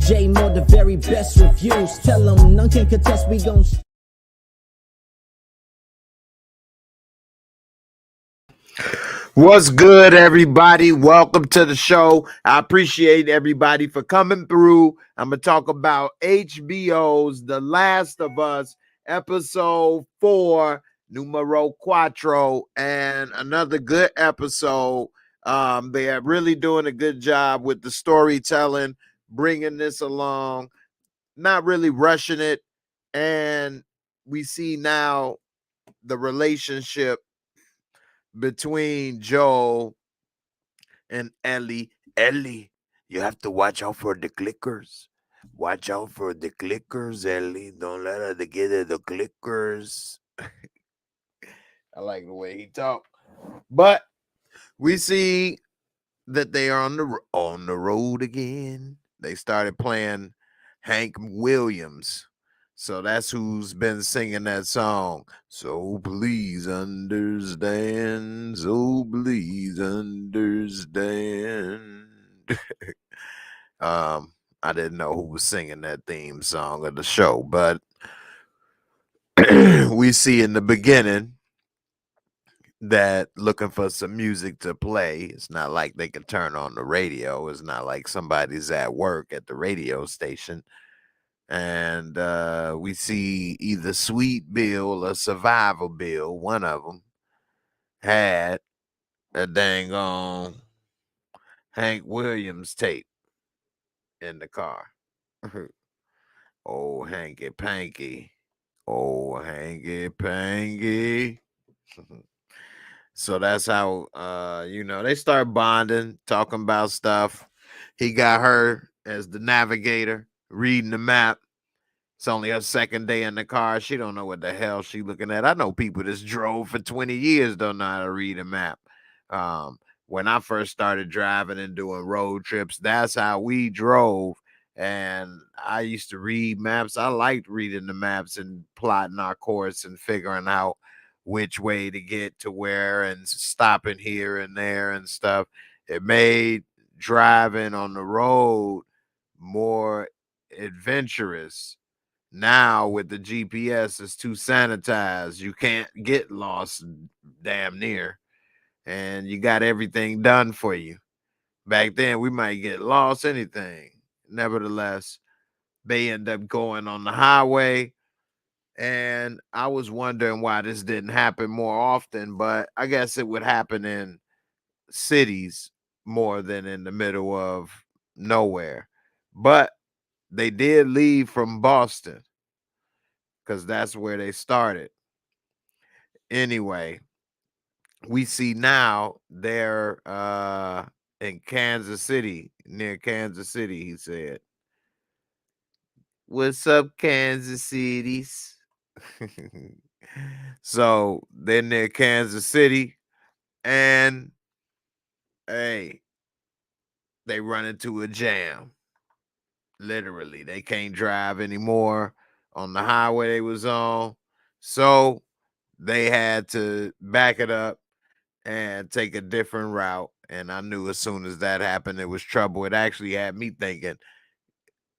J-Moore, the very best reviews. Tell them none can contest, we gon' What's good, everybody? Welcome to the show. I appreciate everybody for coming through. I'm going to talk about Hbo'S The Last of Us, episode 4, numero cuatro, and another good episode. They are really doing a good job with the storytelling, bringing this along, not really rushing it. And we see now the relationship between Joel and Ellie. Ellie, you have to watch out for the clickers. Watch out for the clickers, Ellie. Don't let her get the clickers. I like the way he talked. But we see that they are on the road again. They started playing Hank Williams. So that's who's been singing that song. So please understand. So please understand. I didn't know who was singing that theme song of the show, but we see in the beginning that looking for some music to play. It's not like they can turn on the radio. It's not like somebody's at work at the radio station. And we see either Sweet Bill or Survival Bill, one of them, had a dang on Hank Williams tape in the car. Oh, hanky panky. Oh, hanky panky. So that's how they start bonding, talking about stuff. He got her as the navigator, reading the map. It's only her second day in the car. She don't know what the hell she looking at. I know people that's drove for 20 years don't know how to read a map. When I first started driving and doing road trips, that's how we drove. And I used to read maps. I liked reading the maps and plotting our course and figuring out which way to get to where and stopping here and there and stuff. It made driving on the road more adventurous. Now with the GPS, it's too sanitized. You can't get lost damn near. And you got everything done for you. Back then, we might get lost, anything. Nevertheless, they end up going on the highway. And I was wondering why this didn't happen more often, but I guess it would happen in cities more than in the middle of nowhere. But they did leave from Boston because that's where they started. Anyway, we see now they're in Kansas City, near Kansas City, he said. What's up, Kansas Cities? So they're near Kansas City, and hey, they run into a jam. Literally, they can't drive anymore on the highway they was on. So they had to back it up and take a different route. And I knew as soon as that happened, it was trouble. It actually had me thinking,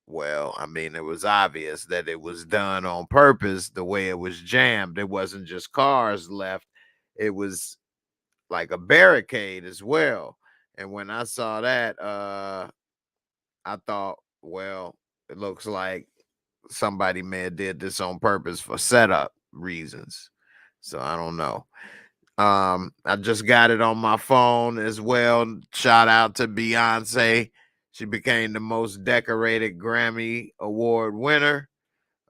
well, I mean, it was obvious that it was done on purpose, the way it was jammed. It wasn't just cars left, it was like a barricade as well. And when I saw that, I thought, well, it looks like somebody may have did this on purpose for setup reasons. So I don't know. I just got it on my phone as well. Shout out to Beyonce. She became the most decorated Grammy Award winner.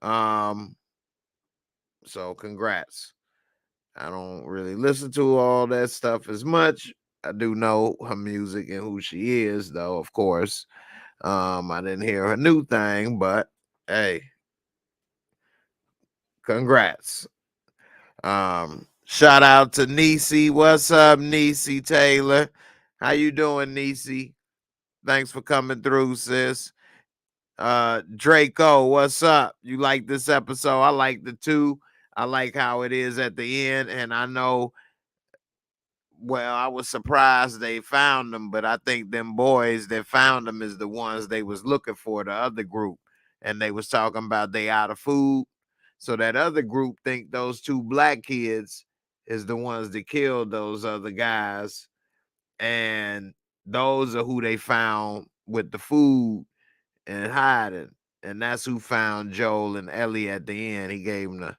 So congrats. I don't really listen to all that stuff as much. I do know her music and who she is, though, of course. I didn't hear her new thing, but hey, congrats. Shout out to Niecy. What's up, Niecy Taylor? How you doing, Niecy? Thanks for coming through, sis. Draco, what's up? You like this episode? I like the two. I like how it is at the end, and I know Well, I was surprised they found them, but I think them boys that found them is the ones they was looking for, the other group. And they was talking about they out of food. So that other group think those two black kids is the ones that killed those other guys. And those are who they found with the food and hiding. And that's who found Joel and Ellie at the end. He gave them the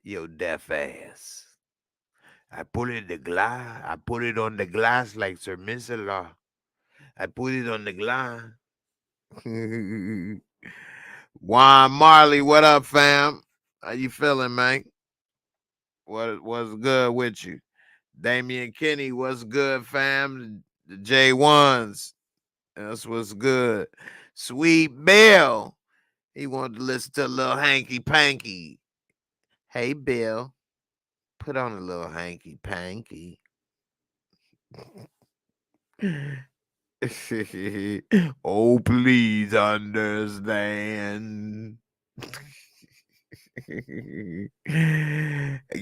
your deaf ass. I put it in the glass. I put it on the glass like Sir Mix-a-Lot. I put it on the glass. Juan Marley, what up, fam? How you feeling, man? What's good with you? Damian Kinney, what's good, fam? The J1s, that's what's good. Sweet Bill, he wanted to listen to a little hanky panky. Hey, Bill, put on a little hanky panky. Oh, please understand.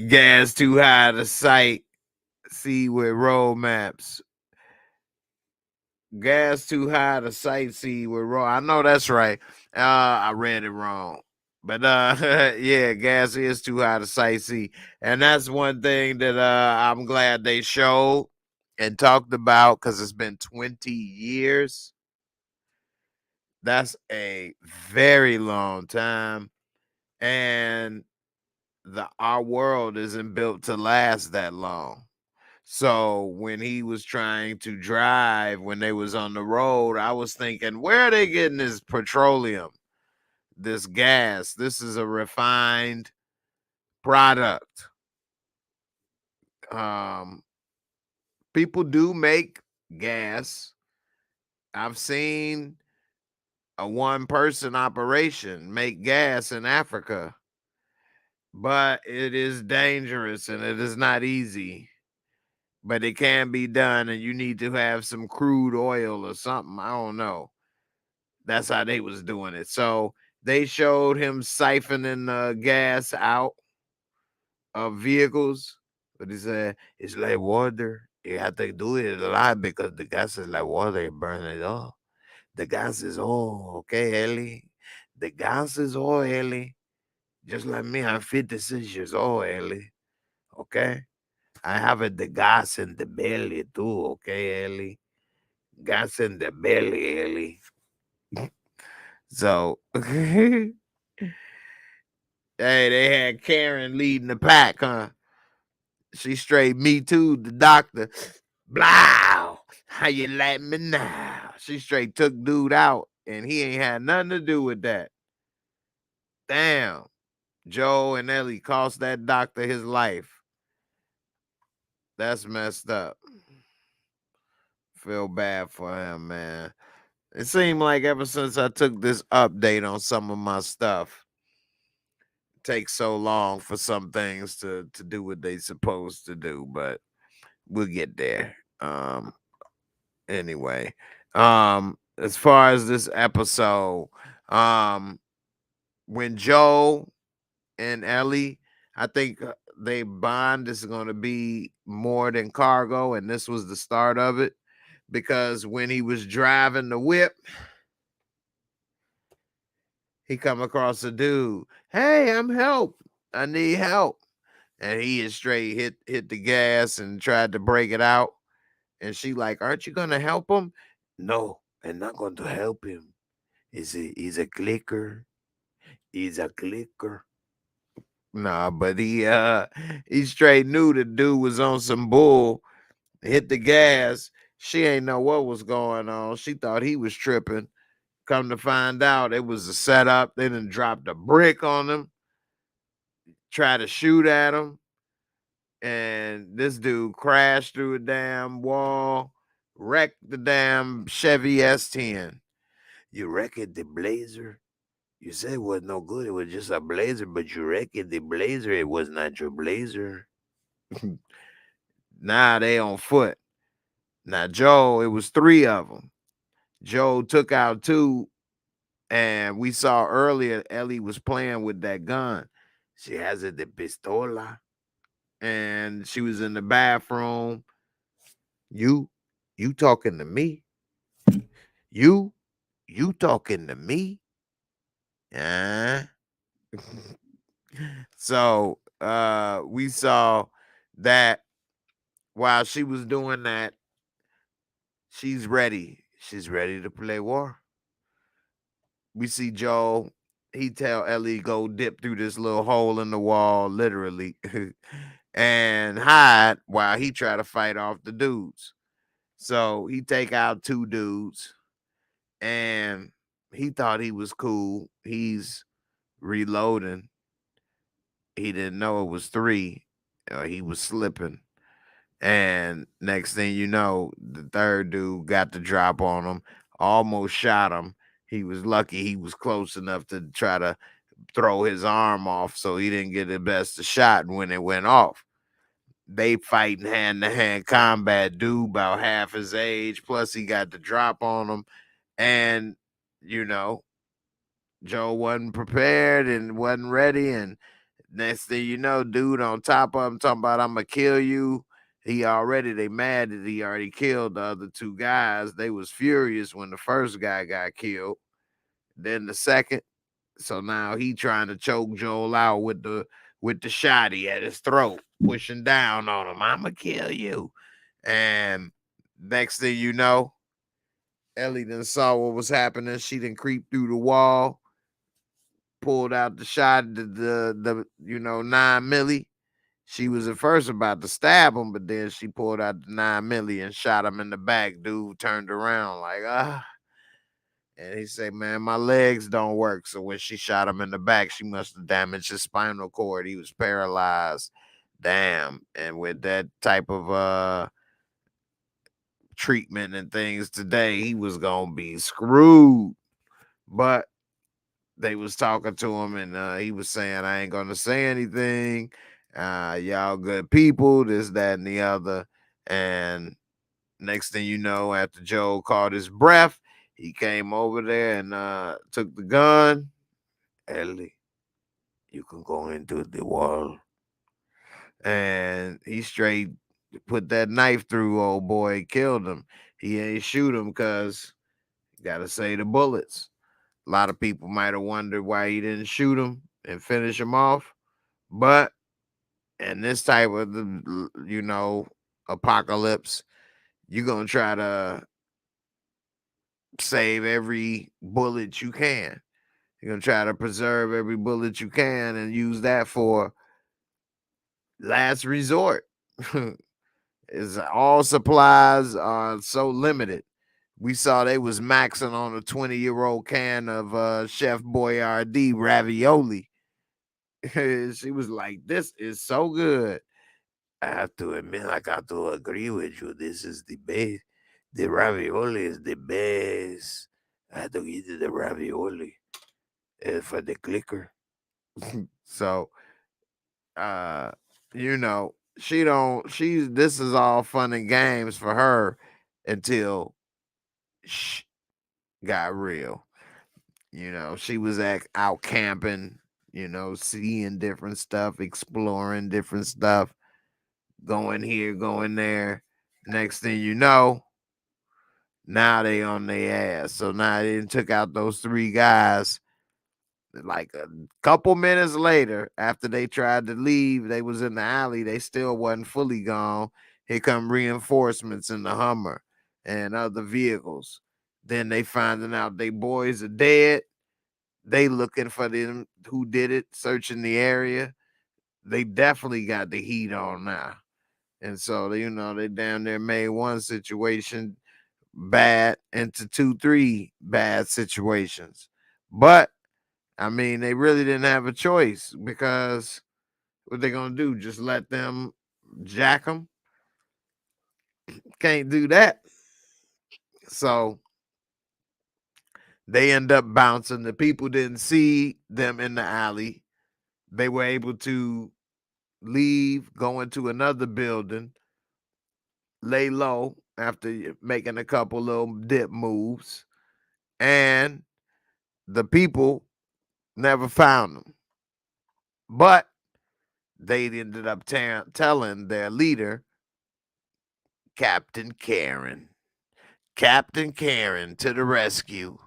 Gas too high to sight. See with road maps. Gas too high to sightsee with road. I know that's right. I read it wrong. But yeah, gas is too high to sightsee. And that's one thing that I'm glad they showed and talked about, because it's been 20 years. That's a very long time. And our world isn't built to last that long. So when he was trying to drive, when they was on the road, I was thinking, where are they getting this petroleum, this gas? This is a refined product. People do make gas. I've seen a one-person operation make gas in Africa, but it is dangerous and it is not easy. But it can be done, and you need to have some crude oil or something. I don't know. That's how they was doing it. So they showed him siphoning gas out of vehicles, but he said it's like water. You have to do it a lot because the gas is like water. You burn it off. The gas is oil, okay, Ellie. The gas is oil, Ellie. Just like me, I'm 56 years old, Ellie. Okay. I have the gas in the belly too, okay, Ellie? Gas in the belly, Ellie. So, hey, they had Karen leading the pack, huh? She straight me too, the doctor. Blow, how you like me now? She straight took dude out, and he ain't had nothing to do with that. Damn, Joe and Ellie cost that doctor his life. That's messed up. Feel bad for him, man. It seemed like ever since I took this update on some of my stuff, it takes so long for some things to do what they supposed to do, but we'll get there. Anyway, as far as this episode, when Joe and Ellie, I think they bond is going to be more than cargo, and this was the start of it, because when he was driving the whip, he come across a dude. Hey, I'm help. I need help. And he is straight hit the gas and tried to break it out. And she like, aren't you gonna help him? No, I'm not going to help him. He's a clicker. He's a clicker. Nah, but he straight knew the dude was on some bull. Hit the gas. She ain't know what was going on. She thought he was tripping. Come to find out, it was a setup. They done dropped a brick on him, tried to shoot at him, and this dude crashed through a damn wall, wrecked the damn Chevy S10. You wrecked the Blazer? You said it was no good. It was just a Blazer, but you wrecked the Blazer. It was not your Blazer. Now they on foot. Now, Joe, it was three of them. Joe took out two, and we saw earlier Ellie was playing with that gun. She has a de pistola. And she was in the bathroom. You talking to me? You talking to me? Uh. So we saw that while she was doing that, she's ready. She's ready to play war. We see Joel. He tell Ellie go dip through this little hole in the wall, literally, and hide while he try to fight off the dudes. So he take out 2 dudes, and he thought he was cool. He's reloading. He didn't know it was 3. He was slipping. And next thing you know, the 3rd dude got the drop on him, almost shot him. He was lucky he was close enough to try to throw his arm off so he didn't get the best of shot when it went off. They fighting hand-to-hand combat, dude about half his age, plus he got the drop on him. And, you know, Joe wasn't prepared and wasn't ready. And next thing you know, dude on top of him talking about, I'm going to kill you. They mad that he already killed the other 2 guys. They was furious when the first guy got killed. Then the second. So now he trying to choke Joel out with the shotty at his throat, pushing down on him. I'ma kill you. And next thing you know, Ellie done saw what was happening. She done creeped through the wall, pulled out the shot, the 9 milli. She was at first about to stab him, but then she pulled out the 9 milli and shot him in the back. Dude turned around like, ah. And he said, man, my legs don't work. So when she shot him in the back, she must have damaged his spinal cord. He was paralyzed. Damn. And with that type of treatment and things today, he was gonna be screwed. But they was talking to him, and he was saying, I ain't gonna say anything. Y'all good people, this, that, and the other. And next thing you know, after Joe caught his breath, he came over there and took the gun. Ellie, you can go into the wall. And he straight put that knife through old boy, killed him. He ain't shoot him because gotta say the bullets. A lot of people might have wondered why he didn't shoot him and finish him off. But in this type of apocalypse, you're gonna try to save every bullet you can. You're gonna try to preserve every bullet you can and use that for last resort. Is all supplies are so limited. We saw they was maxing on a 20-year-old can of Chef Boyardee ravioli. She was like, "This is so good." I have to admit, I got to agree with you. This is the best. The ravioli is the best. I had to eat the ravioli for the clicker. So, uh, this is all fun and games for her until got real. She was out camping, seeing different stuff, exploring different stuff, going here, going there. Next thing you know, now they on their ass. So now they took out those 3 guys. Like a couple minutes later, after they tried to leave, they was in the alley. They still wasn't fully gone. Here come reinforcements in the Hummer and other vehicles. Then they finding out they boys are dead. They looking for them who did it, searching the area. They definitely got the heat on now. And so, they down there made one situation bad into 2, 3 bad situations. But I mean, they really didn't have a choice because what they gonna do? Just let them jack them? Can't do that. So they end up bouncing. The people didn't see them in the alley. They were able to leave, go into another building, lay low after making a couple little dip moves, and the people never found them. But they ended up telling their leader, Captain Karen. Captain Karen to the rescue.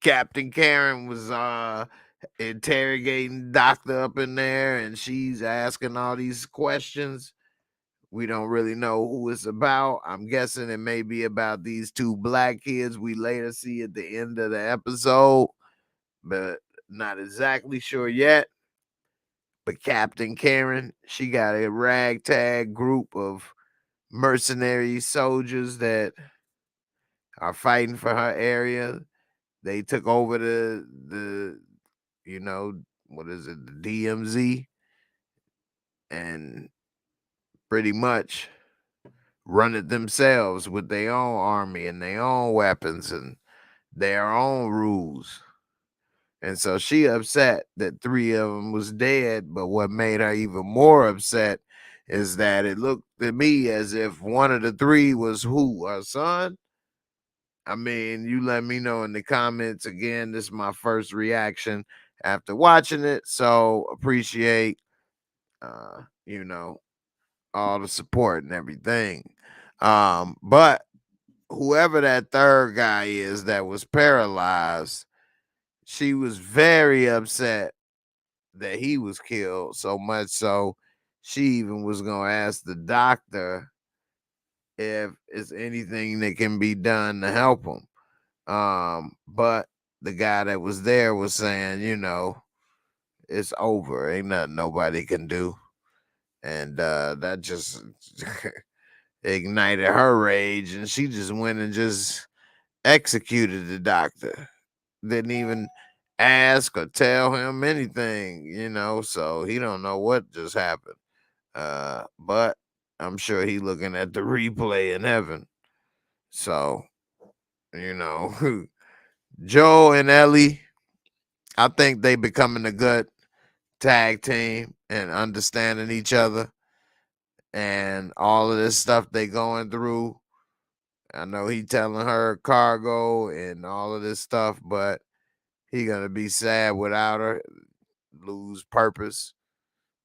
Captain Karen was interrogating Doctor up in there, and she's asking all these questions. We don't really know who it's about. I'm guessing it may be about these two black kids we later see at the end of the episode, but not exactly sure yet. But Captain Karen, she got a ragtag group of mercenary soldiers that are fighting for her area. They took over the what is it, the DMZ, and pretty much run it themselves with their own army and their own weapons and their own rules. And so she upset that 3 of them was dead, but what made her even more upset is that it looked to me as if one of the 3 was who? Her son? I mean, you let me know in the comments. Again, this is my first reaction after watching it, so appreciate all the support and everything. But whoever that third guy is that was paralyzed, she was very upset that he was killed, so much so she even was gonna ask the doctor if it's anything that can be done to help him. But the guy that was there was saying, it's over. Ain't nothing nobody can do. And that just ignited her rage, and she just went and just executed the doctor. Didn't even ask or tell him anything, so he don't know what just happened. But I'm sure he looking at the replay in heaven. So, Joe and Ellie, I think they becoming a good tag team and understanding each other and all of this stuff they going through. I know he telling her cargo and all of this stuff, but he gonna be sad without her, lose purpose,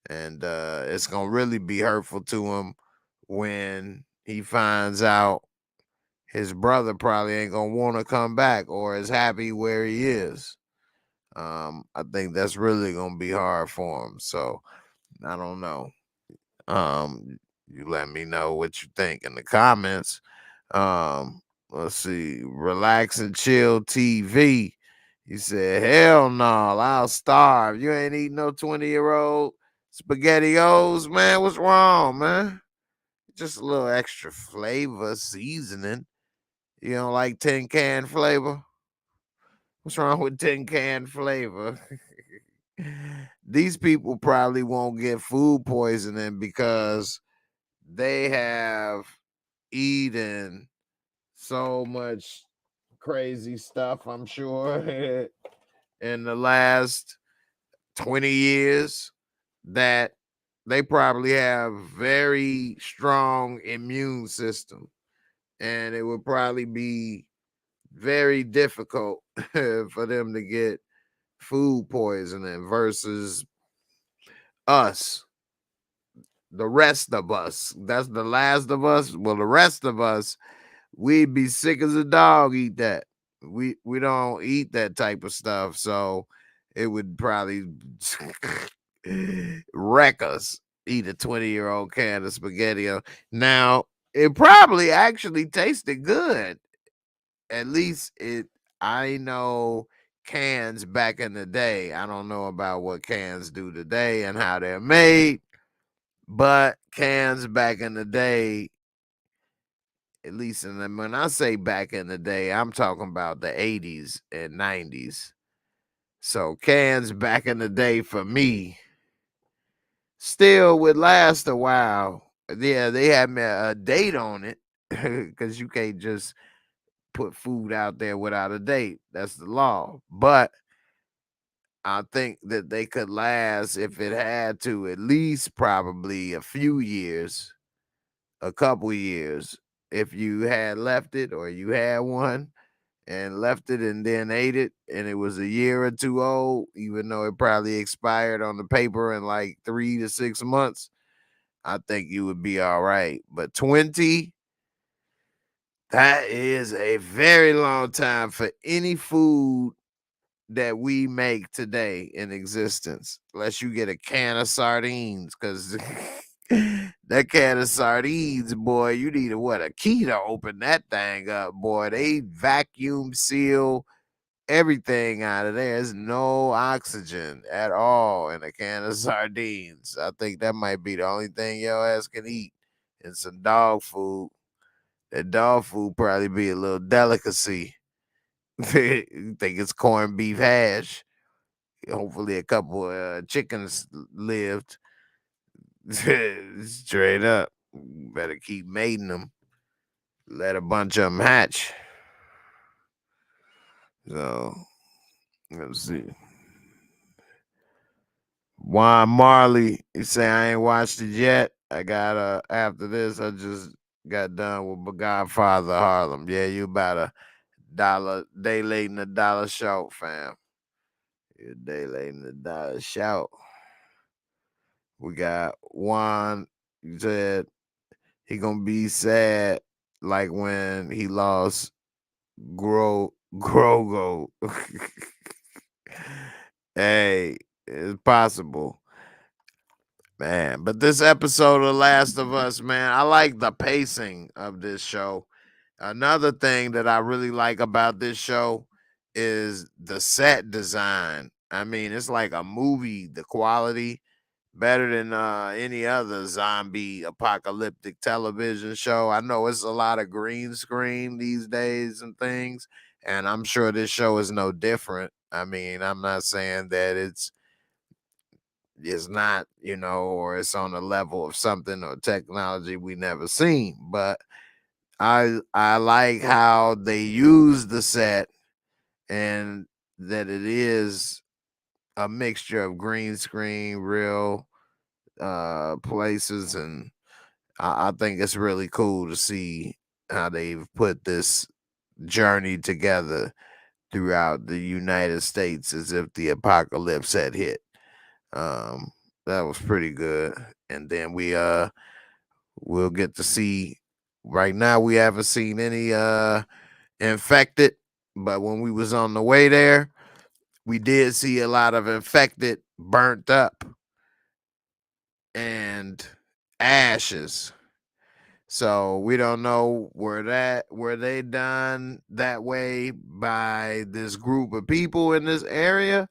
and it's gonna really be hurtful to him when he finds out his brother probably ain't gonna want to come back or is happy where he is. I think that's really gonna be hard for him. So I don't know. You let me know what you think in the comments. Let's see. Relax and chill TV. He said, hell no, I'll starve. You ain't eating no 20-year-old SpaghettiOs, man. What's wrong, man? Just a little extra flavor, seasoning. You don't like tin can flavor? What's wrong with tin can flavor? These people probably won't get food poisoning because they have eaten so much crazy stuff, I'm sure, in the last 20 years that they probably have very strong immune system, and it would probably be very difficult for them to get food poisoning versus us, the rest of us. That's the last of us. Well, the rest of us, we'd be sick as a dog eat that. We don't eat that type of stuff, so it would probably wreck us. Eat a 20-year-old can of spaghetti. Now, it probably actually tasted good. At least I know cans back in the day. I don't know about what cans do today and how they're made, but cans back in the day, at least when I say back in the day, I'm talking about the 80s and 90s. So cans back in the day for me still would last a while. Yeah, they had a date on it because you can't just put food out there without a date. That's the law. But I think that they could last, if it had to, at least probably a few years, a couple years. If you had left it or you had one, and left it and then ate it, and it was a year or two old, even though it probably expired on the paper in like 3 to 6 months, I think you would be all right. But 20, that is a very long time for any food that we make today in existence, unless you get a can of sardines, because that can of sardines, boy, you need a key to open that thing up, boy. They vacuum seal everything out of there. There's no oxygen at all in a can of sardines. I think that might be the only thing your ass can eat. And some dog food. That dog food probably be a little delicacy. You think it's corned beef hash. Hopefully a couple chickens lived. Straight up. Better keep mating them. Let a bunch of them hatch. So, let's see. Juan Marley, he say I ain't watched it yet. I got after this, I just got done with Godfather Harlem. Yeah, you about a day late and a dollar short, fam. You're a day late and a dollar short. We got Juan, he said he gonna be sad like when he lost Grogo. Hey, it's possible. Man, but this episode of Last of Us, man, I like the pacing of this show. Another thing that I really like about this show is the set design. I mean, it's like a movie, the quality better than any other zombie apocalyptic television show. I know it's a lot of green screen these days and things, and I'm sure this show is no different. I mean, I'm not saying that it's not, or it's on the level of something or technology we never seen, but I like how they use the set and that it is a mixture of green screen, real places, and I think it's really cool to see how they've put this journey together throughout the United States as if the apocalypse had hit. Um, that was pretty good. And then we'll get to see. Right now, we haven't seen any infected, but when we was on the way there, we did see a lot of infected burnt up and ashes. So we don't know were they done that way by this group of people in this area,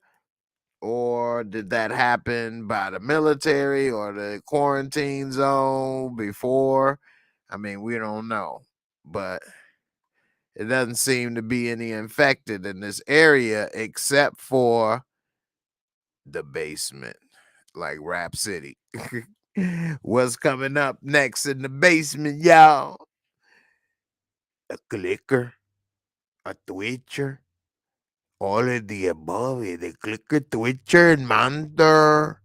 or did that happen by the military or the quarantine zone before? I mean, we don't know, but it doesn't seem to be any infected in this area except for the basement, like Rap City. What's coming up next in the basement, y'all? A clicker, a twitcher, all of the above. The clicker, twitcher, and monster.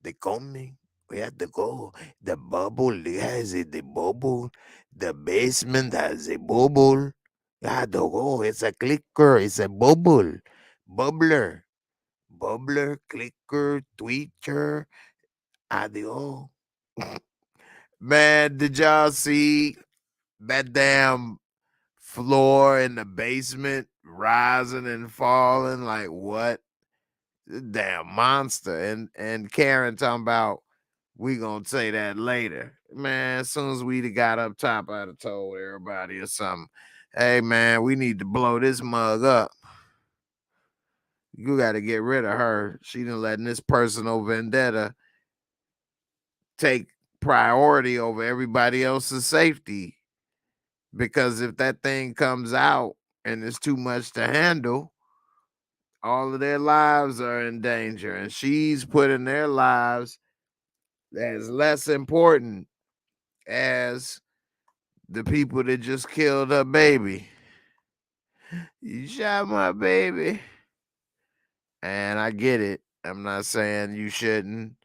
They coming. We have to go. The bubble has it. The bubble. The basement has a bubble. You have to go. It's a clicker. It's a bubble. Bubbler. Bubbler, clicker, twitcher. Adios. Man, did y'all see that damn floor in the basement rising and falling? Like what? Damn monster. And Karen talking about we gonna say that later. Man, as soon as we got up top, I'd have told everybody or something. Hey man, we need to blow this mug up. You gotta get rid of her. She done letting this personal vendetta take priority over everybody else's safety. Because if that thing comes out and it's too much to handle, all of their lives are in danger. And she's putting their lives as less important as the people that just killed her baby. You shot my baby. And I get it. I'm not saying you shouldn't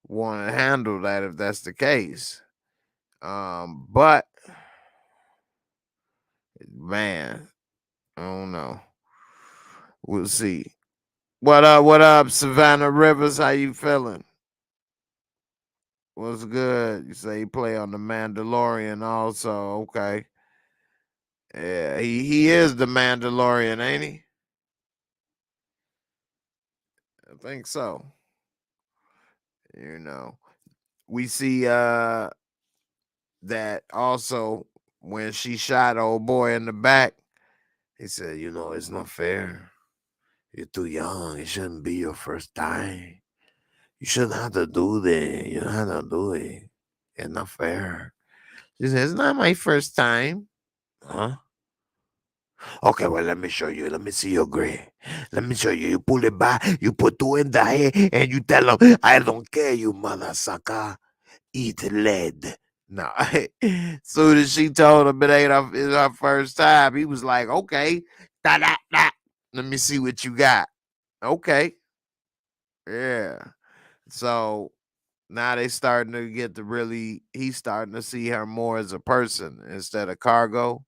want to handle that if that's the case. But man, don't know. We'll see. What up, Savannah Rivers? How you feeling? What's good? You say he play on the Mandalorian also. Okay. Yeah, he is the Mandalorian, ain't he? I think so. You know. We see that also when she shot old boy in the back, he said, you know, it's not fair. You're too young. It shouldn't be your first time. You shouldn't have to do that. You don't have to do it. It's not fair. She said, it's not my first time. Huh? Okay, well, let me show you. Let me see your grade. Let me show you. You pull it back. You put two in the head, and you tell them, I don't care, you mother sucker. Eat lead. No. Soon as she told him it ain't it's her first time, he was like, okay. Da, da, da. Let me see what you got. Okay. Yeah. So now they starting to get to really, he's starting to see her more as a person instead of cargo.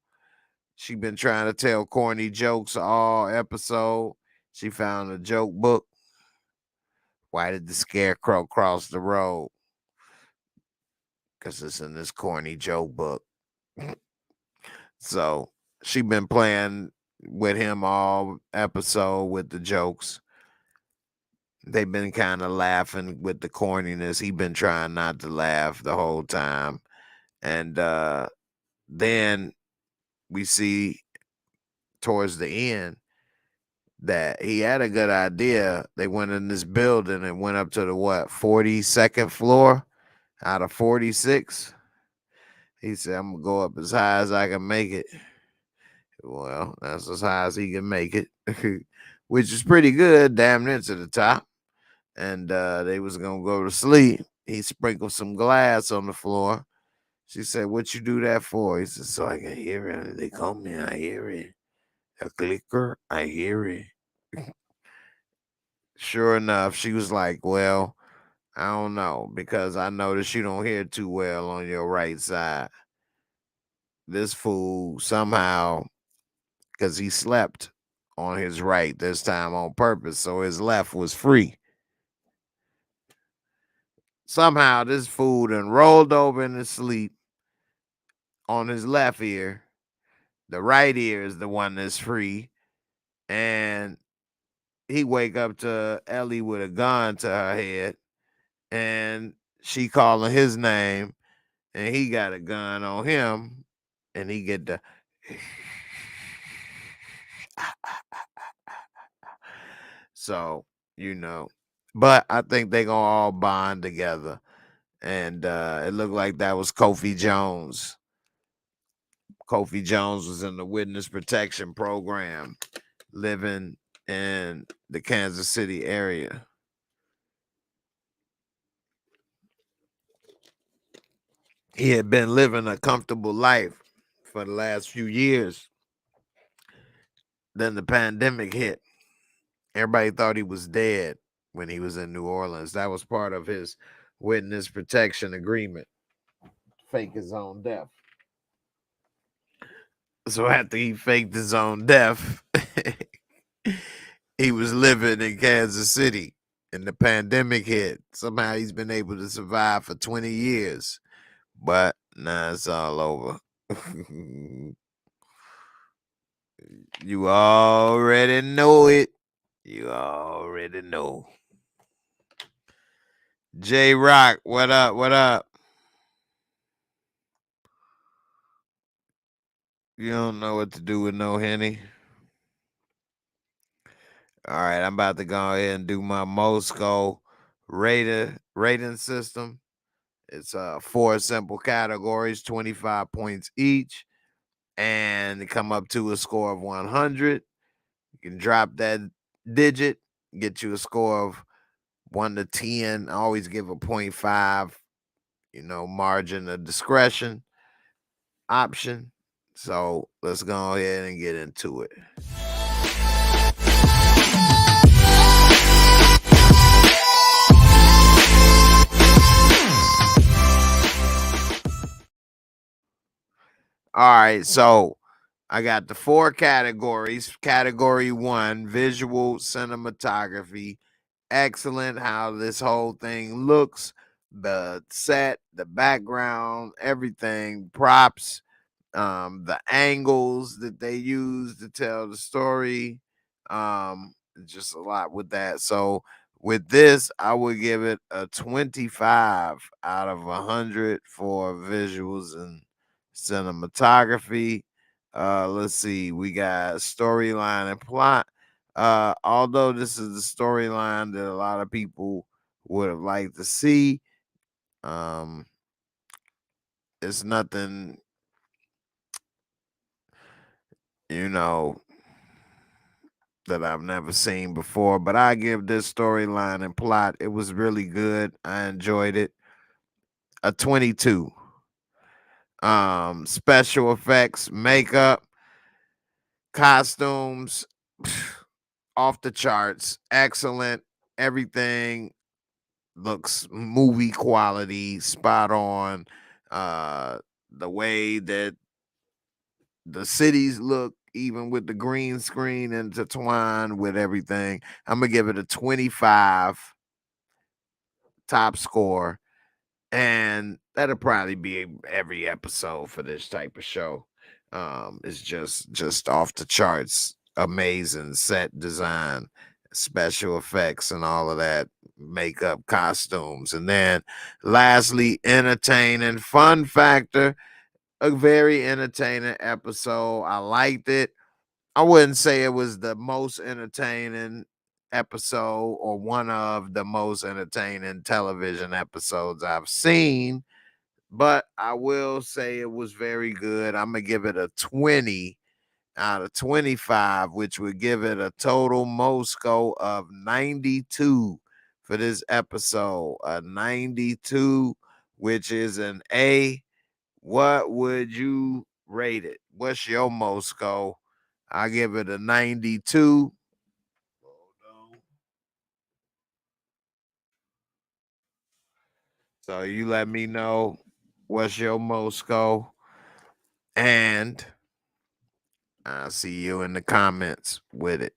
She been trying to tell corny jokes all episode. She found a joke book. Why did the scarecrow cross the road? Because it's in this corny joke book. So she been playing with him all episode with the jokes. They've been kind of laughing with the corniness. He been trying not to laugh the whole time. And then we see towards the end that he had a good idea. They went in this building and went up to the 42nd floor out of 46. He said, I'm gonna go up as high as I can make it. Well, that's as high as he can make it, which is pretty good, damn near to the top. And they was gonna go to sleep. He sprinkled some glass on the floor. She said, what you do that for? He said, so I can hear it. They call me, I hear it. A clicker, I hear it. Sure enough, she was like, well, I don't know, because I noticed you don't hear too well on your right side. This fool somehow, because he slept on his right this time on purpose, so his left was free. Somehow this fool done rolled over in his sleep on his left ear. The right ear is the one that's free. And he wake up to Ellie with a gun to her head. And she calling his name. And he got a gun on him. And he get the... So, you know. But I think they gonna all bond together. And it looked like that was Kofi Jones. Kofi Jones was in the witness protection program, living in the Kansas City area. He had been living a comfortable life for the last few years. Then the pandemic hit. Everybody thought he was dead when he was in New Orleans. That was part of his witness protection agreement. Fake his own death. So after he faked his own death, he was living in Kansas City and the pandemic hit. Somehow he's been able to survive for 20 years. But now it's all over. You already know it. You already know. J Rock, what up? What up? You don't know what to do with no Henny. All right, I'm about to go ahead and do my Moorescore rating system. It's 4 simple categories, 25 points each, and come up to a score of 100. You can drop that digit, get you a score of 1 to 10. I always give a 0.5, margin of discretion option. So let's go ahead and get into it. All right, so I got the 4 categories. Category 1, visual cinematography. Excellent how this whole thing looks, the set, the background, everything, props, the angles that they use to tell the story, just a lot with that. So with this, I would give it a 25 out of 100 for visuals and cinematography. Let's see, we got storyline and plot. Although this is the storyline that a lot of people would have liked to see, it's nothing, you know, that I've never seen before, but I give this storyline and plot, it was really good. I enjoyed it. A 22. Special effects, makeup, costumes, off the charts, excellent. Everything looks movie quality, spot on. The way that the cities look, even with the green screen intertwined with everything, I'm gonna give it a 25 top score, and that'll probably be every episode for this type of show. It's just off the charts, amazing set design, special effects, and all of that, makeup, costumes, and then lastly, entertaining, fun factor. A very entertaining episode. I liked it. I wouldn't say it was the most entertaining episode or one of the most entertaining television episodes I've seen, but I will say it was very good. I'm going to give it a 20 out of 25, which would give it a total Moorescore of 92 for this episode. A 92, which is an A. What would you rate it? What's your Moorescore? I give it a 92. So you let me know what's your Moorescore, and I'll see you in the comments with it.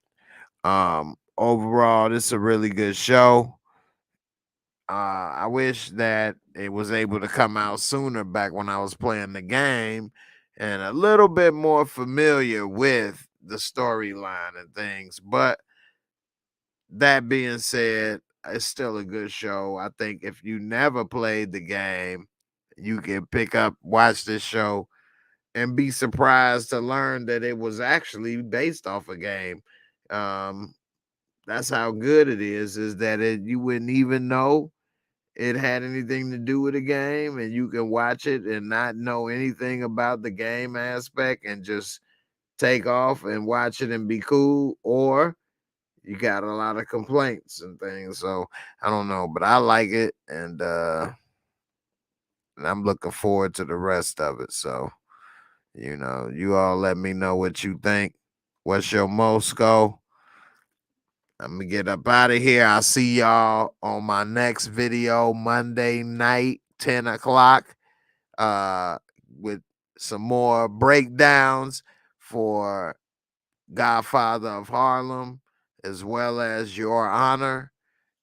Overall, this is a really good show. I wish that it was able to come out sooner, back when I was playing the game and a little bit more familiar with the storyline and things. But that being said, it's still a good show. I think if you never played the game, you can pick up, watch this show, and be surprised to learn that it was actually based off a game. Um, that's how good it is that you wouldn't even know it had anything to do with a game, and you can watch it and not know anything about the game aspect and just take off and watch it and be cool, or you got a lot of complaints and things. So I don't know, but I like it, and I'm looking forward to the rest of it. So, you all let me know what you think. What's your Moorescore? I'm gonna get up out of here. I'll see y'all on my next video Monday night, 10 o'clock, with some more breakdowns for Godfather of Harlem, as well as Your Honor.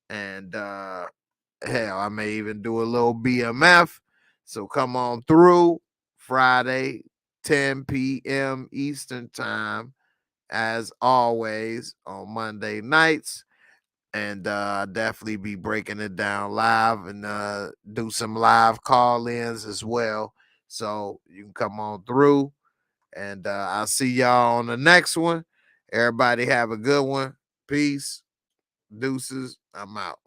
And hell, I may even do a little BMF. So come on through Friday, 10 p.m. Eastern time, as always on Monday nights. And definitely be breaking it down live, and do some live call-ins as well. So you can come on through, and I'll see y'all on the next one. Everybody have a good one. Peace. Deuces. I'm out.